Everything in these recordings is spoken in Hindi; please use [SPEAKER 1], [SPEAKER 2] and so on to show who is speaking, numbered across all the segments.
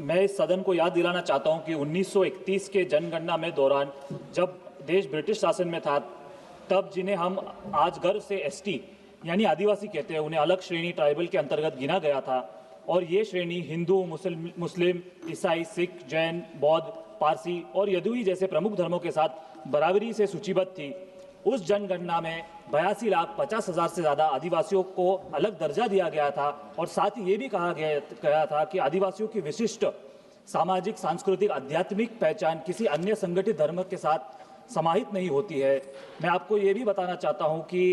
[SPEAKER 1] मैं इस सदन को याद दिलाना चाहता हूं कि 1931 के जनगणना में दौरान जब देश ब्रिटिश शासन में था, तब जिन्हें हम आज गर्व से एसटी यानी आदिवासी कहते हैं, उन्हें अलग श्रेणी ट्राइबल के अंतर्गत गिना गया था। और ये श्रेणी हिंदू, मुस्लिम, ईसाई, सिख, जैन, बौद्ध, पारसी और यदुई जैसे प्रमुख धर्मों के साथ बराबरी से सूचीबद्ध थी। उस जनगणना में 82,50,000 से ज़्यादा आदिवासियों को अलग दर्जा दिया गया था और साथ ही ये भी कहा गया था कि आदिवासियों की विशिष्ट सामाजिक, सांस्कृतिक, आध्यात्मिक पहचान किसी अन्य संगठित धर्म के साथ समाहित नहीं होती है। मैं आपको ये भी बताना चाहता हूँ कि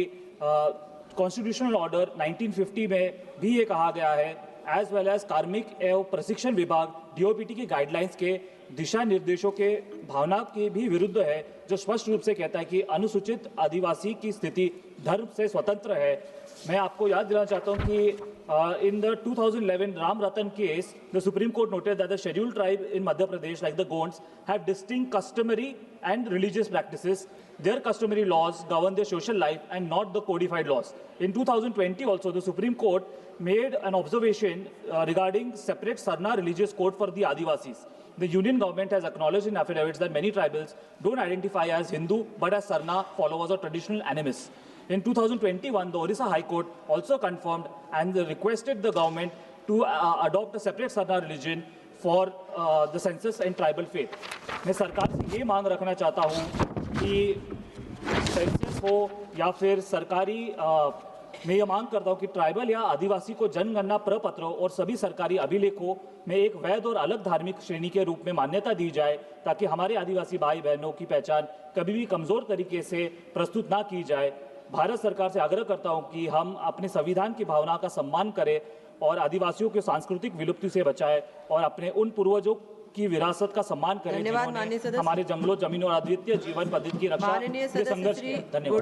[SPEAKER 1] कॉन्स्टिट्यूशनल ऑर्डर 1950 में भी ये कहा गया है, एज वेल एज कार्मिक एवं प्रशिक्षण विभाग डीओपीटी की गाइडलाइंस के दिशा निर्देशों के भावना के भी विरुद्ध है, जो स्पष्ट रूप से कहता है कि अनुसूचित आदिवासी की स्थिति धर्म से स्वतंत्र है। मैं आपको याद दिलाना चाहता हूं कि in the 2011 Ram Ratan case, the supreme court noted that the scheduled tribe in Madhya Pradesh like the Gonds have distinct customary and religious practices. Their customary laws govern their social life and not the codified laws. In 2020 also, the Supreme Court made an observation regarding separate Sarna religious code for the Adivasis. The union government has acknowledged in affidavits that many tribals don't identify as Hindu but as Sarna followers or traditional animists. In 2021, the Orissa High Court also confirmed and requested the government to adopt a separate Sarna religion for the census and tribal faith. मैं सरकार से ये मांग रखना चाहता हूँ कि सेंसस हो या फिर सरकारी मैं ये मांग करता हूँ कि ट्राइबल या आदिवासी को जनगणना प्रपत्रों और सभी सरकारी अभिलेखों में एक वैध और अलग धार्मिक श्रेणी के रूप में मान्यता दी जाए, ताकि हमारे आदिवासी भाई बहनों की पहचान कभी भी कमज़ोर तरीके से प्रस्तुत ना की जाए। भारत सरकार से आग्रह करता हूँ कि हम अपने संविधान की भावना का सम्मान करें और आदिवासियों के सांस्कृतिक विलुप्ति से बचाएं और अपने उन पूर्वजों की विरासत का सम्मान करें जिन्होंने हमारे जंगलों, जमीन और अद्वितीय जीवन पद्धति की रक्षा के संघर्ष किया। धन्यवाद।